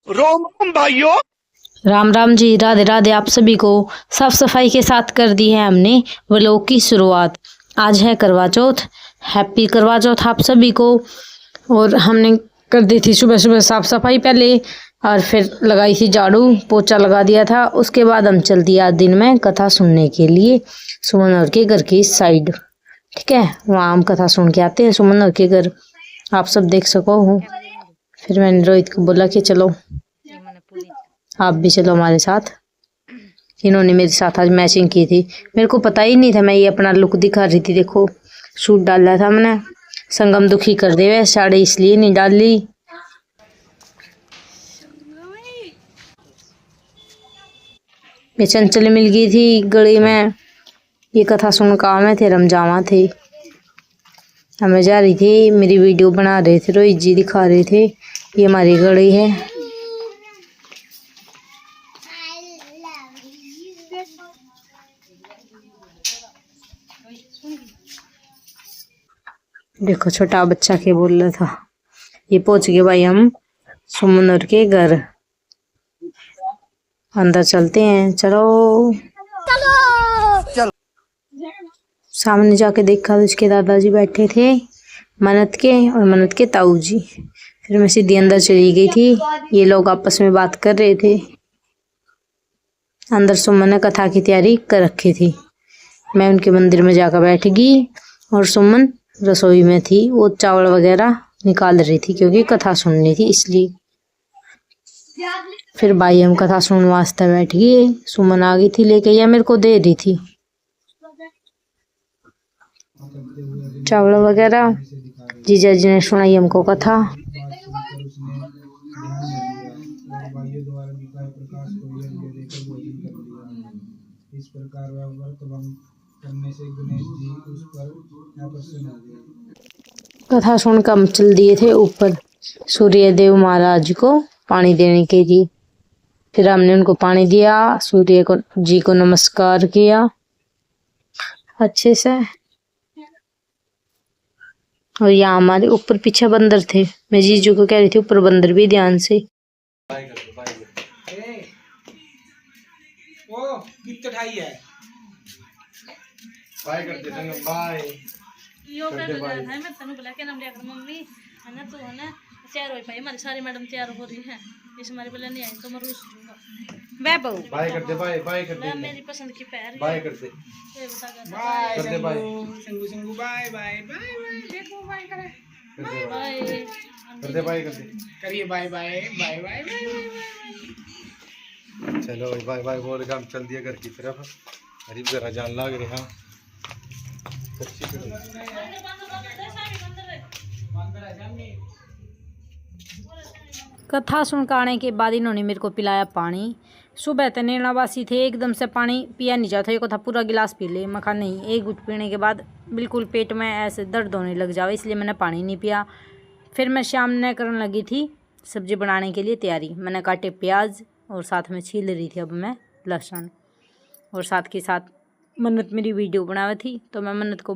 रोम रोम भाइयों। राम राम जी, राधे राधे। आप सभी को साफ सफाई के साथ कर दी है हमने व्लॉग की शुरुआत। आज है करवा चौथ। हैप्पी करवा चौथ आप सभी को। और हमने कर दी थी सुबह सुबह साफ सफाई पहले, और फिर लगाई थी झाड़ू, पोछा लगा दिया था। उसके बाद हम चल दिया आज दिन में कथा सुनने के लिए सुमन और के घर की साइड। ठीक है, वहाँ हम कथा सुन के आते हैं सुमन और के घर, आप सब देख सको हो। फिर मैंने रोहित को बोला कि चलो आप भी चलो हमारे साथ। इन्होंने मेरे साथ आज मैचिंग की थी। मेरे को पता ही नहीं था, मैं ये अपना लुक दिखा रही थी। देखो सूट डाला था मैंने। संगम दुखी कर दे वह साड़ी इसलिए नहीं डाली। मैं चंचल मिल गई थी गली में। ये कथा सुन काम है थे रमजावा थे। हमें जा रही थी, मेरी वीडियो बना रहे थे, रोहित जी दिखा रहे थे। ये हमारी गली है। देखो छोटा बच्चा के बोल रहा था। ये पहुंच गए भाई हम सुमनर के घर। अंदर चलते हैं, चलो चलो। सामने जाके देखा तो उसके दादाजी बैठे थे, मन्नत के और मन्नत के ताऊ जी। फिर मैं सीधी अंदर चली गई थी। ये लोग आपस में बात कर रहे थे। अंदर सुमन ने कथा की तैयारी कर रखी थी। मैं उनके मंदिर में जाकर बैठ गई और सुमन रसोई में थी। वो चावल वगैरह निकाल रही थी क्योंकि कथा सुननी थी इसलिए। फिर भाई हम कथा सुनने वास्ते बैठ गए। सुमन आ गई थी लेके, या मेरे को दे रही थी चावल वगैरह। जीजा जी ने सुनाई हमको कथा। इस प्रकार वह व्रत भंग करने से गणेश जी उस पर आकर्षण हो गए। कथा सुनकर हम चल दिए थे ऊपर सूर्य देव महाराज को पानी देने के लिए। फिर हमने उनको पानी दिया, सूर्य को जी को नमस्कार किया अच्छे से। और यहाँ हमारे ऊपर पीछे बंदर थे। मैं जीजू को कह रही थी ऊपर बंदर भी ध्यान से। ओ कितना ठाई है। बाय कर दे संगम बाय। यो कर दे भाई। मैं तनु बुला के नाम लिया कर मम्मी है ना, तू है ना तैयार हो पाई। हमारी सारी मैडम तैयार हो रही है, इस हमारी बुला नहीं आई तो मैं रूस दूंगा। वे बहु बाय कर दे, बाय बाय कर दे। मेरी पसंद की पैर बाय कर दे। ये बता कर दे bye. Sangu Sangu bye bye bye bye. देखो बाय करे बाय कर दे, बाय कर दे। करिए bye bye bye bye bye. चलो बाय बाय बोल के हम चल दिए घर की तरफ। गरीब जरा जान लाग रहे हैं। कथा सुन कर आने के बाद इन्होंने मेरे को पिलाया पानी। सुबह तो नैनावासी थे, एकदम से पानी पिया नहीं जाता। ये था पूरा गिलास पी ले। मैं कहा नहीं, एक घुट पीने के बाद बिल्कुल पेट में ऐसे दर्द होने लग जाए, इसलिए मैंने पानी नहीं पिया। फिर मैं शाम ने करने लगी थी सब्जी बनाने के लिए तैयारी। मैंने काटे प्याज और साथ में छील रही थी अब मैं लहसुन। और साथ के साथ मन्नत मेरी वीडियो बनाई थी, तो मैं मन्नत को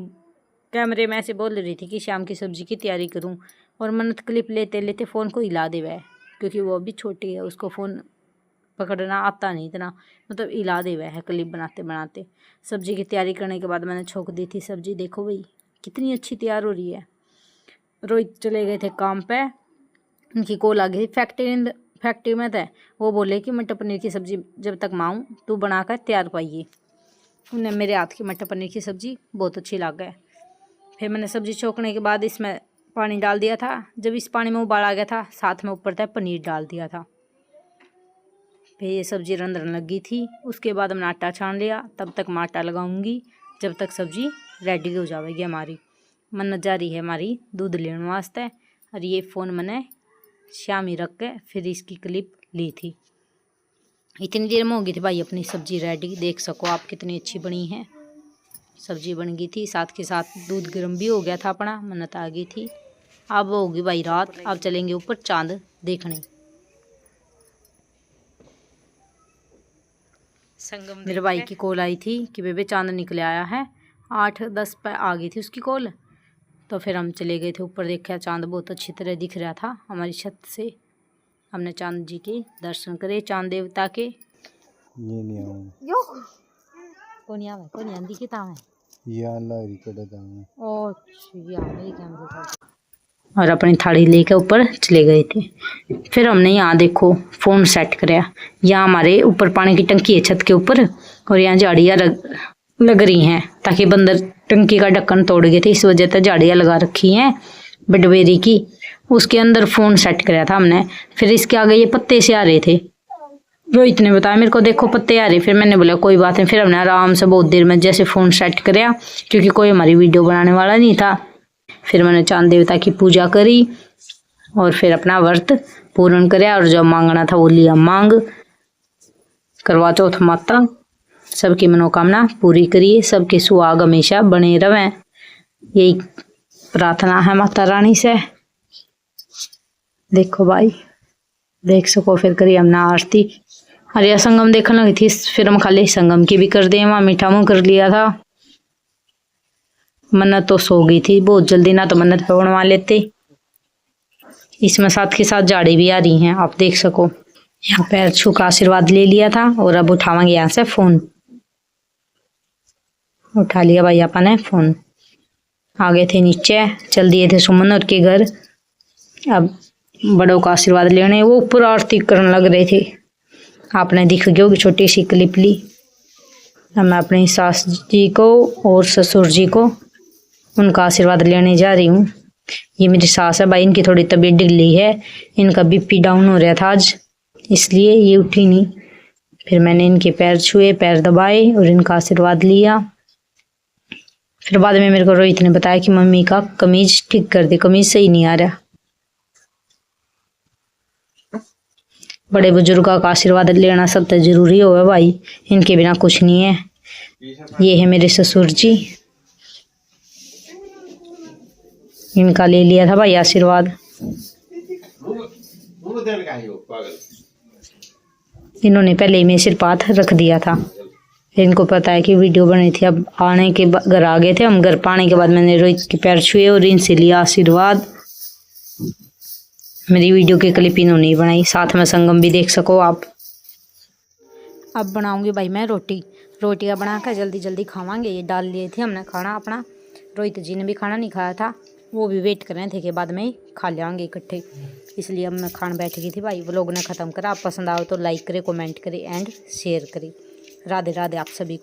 कैमरे में ऐसे बोल रही थी कि शाम की सब्जी की तैयारी करूं। और मन्नत क्लिप लेते लेते फ़ोन को हिला दे वह, क्योंकि वो अभी छोटी है, उसको फ़ोन पकड़ना आता नहीं इतना, मतलब हिला दे वह है क्लिप बनाते बनाते। सब्जी की तैयारी करने के बाद मैंने छोंक दी थी सब्जी। देखो भाई कितनी अच्छी तैयार हो रही है। रोहित चले गए थे काम पे, उनकी कॉल आ गई थी फैक्ट्री में थे। वो बोले कि मटर पनीर की सब्ज़ी जब तक मैं आऊँ तू बनाकर तैयार पाइए। उन्हें मेरे हाथ की मटर पनीर की सब्ज़ी बहुत अच्छी लग गई। फिर मैंने सब्ज़ी छोंकने के बाद इसमें पानी डाल दिया था। जब इस पानी में उबाल आ गया था, साथ में ऊपर तक पनीर डाल दिया था। फिर ये सब्ज़ी रंधन लगी थी। उसके बाद हमने आटा छान लिया। तब तक मैं आटा लगाऊंगी जब तक सब्ज़ी रेडी हो जाएगी हमारी। मन्नत जा रही है हमारी दूध लेने वास्ते। और ये फ़ोन मैंने शाम ही रख के फिर इसकी क्लिप ली थी। इतनी देर में होगी थी भाई अपनी सब्ज़ी रेडी। देख सको आप कितनी अच्छी बनी है। सब्ज़ी बन गई थी, साथ के साथ दूध गर्म भी हो गया था अपना। मन्नत आ गई थी। अब होगी भाई रात, अब चलेंगे ऊपर चांद देखने। मेरे भाई की कॉल आई थी कि बेबे चांद निकल आया है। 8-10 पे आ गई थी उसकी कॉल। तो फिर हम चले गए थे ऊपर, देखा चांद बहुत अच्छी तरह दिख रहा था हमारी छत से। हमने चांद जी के दर्शन करे, चांद देवता के। ये नहीं आऊँ यो कौन आवे, कौन आंदी की तावे ये अल्लाह रिकॉर्ड दाऊँ ओ ये मेरी कैमरे का। और अपनी थाली लेकर ऊपर चले गए थे। फिर हमने यहाँ देखो फ़ोन सेट कराया। यहाँ हमारे ऊपर पानी की टंकी है छत के ऊपर, और यहाँ झाड़ियाँ लग रही हैं ताकि बंदर टंकी का ढक्कन तोड़ गए थे, इस वजह से झाड़ियाँ लगा रखी हैं बडवेरी की। उसके अंदर फ़ोन सेट कराया था हमने। फिर इसके आगे ये पत्ते से आ रहे थे। रोहित ने बताया मेरे को, देखो पत्ते आ रहे। फिर मैंने बोला कोई बात नहीं। फिर हमने आराम से बहुत देर में जैसे फ़ोन सेट कराया, क्योंकि कोई हमारी वीडियो बनाने वाला नहीं था। फिर मैंने चांद देवता की पूजा करी और फिर अपना व्रत पूर्ण कराया, और जो मांगना था वो लिया मांग। करवा चौथ माता सबकी मनोकामना पूरी करिए, सबके सुहाग हमेशा बने रहें, यही प्रार्थना है माता रानी से। देखो भाई, देख सको। फिर करी हमने आरती। हरिया संगम देखने लगी थी, फिर हम खाली संगम की भी कर दिए। वहाँ मीठा मुँह कर लिया था। मन्नत तो सो गई थी बहुत जल्दी, ना तो मन्नत पे बनवा लेते। इसमें साथ के साथ झाड़ी भी आ रही हैं, आप देख सको। यहाँ पैर छू का आशीर्वाद ले लिया था, और अब उठावांगे यहाँ से फोन। उठा लिया भाई अपन ने फोन। आ गए थे नीचे, चल दिए थे सुमन और के घर। अब बड़ों का आशीर्वाद लेने वो ऊपर आरती करने लग रहे थे। आपने दिख गया होगी छोटी सी क्लिप ली। अब मैं अपनी सास जी को और ससुर जी को उनका आशीर्वाद लेने जा रही हूँ। ये मेरी सास है भाई, इनकी थोड़ी तबीयत ढिल्ली है, इनका बीपी डाउन हो रहा था आज, इसलिए ये उठी नहीं। फिर मैंने इनके पैर छुए, पैर दबाए और इनका आशीर्वाद लिया। फिर बाद में मेरे को रोहित ने बताया कि मम्मी का कमीज ठीक कर दे, कमीज सही नहीं आ रहा। बड़े बुजुर्गों का आशीर्वाद लेना सबसे जरूरी हो है भाई, इनके बिना कुछ नहीं है। ये है मेरे ससुर जी, इनका ले लिया था भाई आशीर्वाद। इन्होंने पहले ही मेरे सिर पर हाथ रख दिया था। इनको पता है कि वीडियो बनी थी। अब आने के घर आ गए थे हम। घर पाने के बाद मैंने रोहित के पैर छुए और इनसे लिया आशीर्वाद। मेरी वीडियो की क्लिप इन्होंने ही बनाई, साथ में संगम भी देख सको आप। अब बनाऊंगी भाई मैं रोटी। रोटियां बनाकर जल्दी जल्दी खावांगे। ये डाल लिए थे हमने खाना अपना। रोहित जी ने भी खाना नहीं खाया था, वो भी वेट कर रहे थे कि बाद में खा लेंगे इकट्ठे, इसलिए अब मैं खाने बैठ गई थी भाई। व्लॉग ने ख़त्म करा। आप पसंद आओ तो लाइक करें, कमेंट करें एंड शेयर करें। राधे राधे आप सभी को।